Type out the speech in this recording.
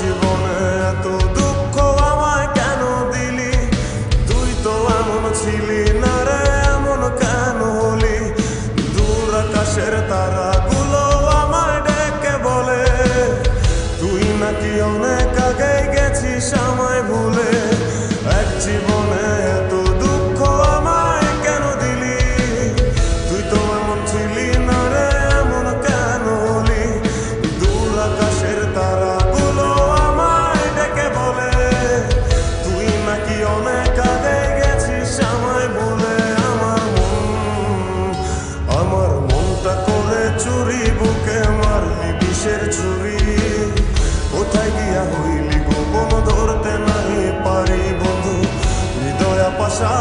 জীবনে এত দুঃখ আমায় কেন দিলি? তুই তো এমন ছিলি না রে, এমন কেন হলি? দূর আকাশের তারাগুলো আমায় ডেকে বলে তুই নাকি অনেক আগে গেছিস আমায় ভুলে। এক জীবনে এত দুঃখ আমায় কেন দিলি? তুই তো এমন ছিলি না রে, এমন কেন হলি? দূর আকাশের তারাগুলো আমায় ডেকে বলে তুই নাকি অনেক আগে গেছিস আমায় ভুলে। আমার মনটা করে চুরি, বুকে মারলি বিষের ছুরি। কোথায় গিয়া হইলি গোপন, ধরতে নাই পারি বন্ধু হৃদয় পাশা।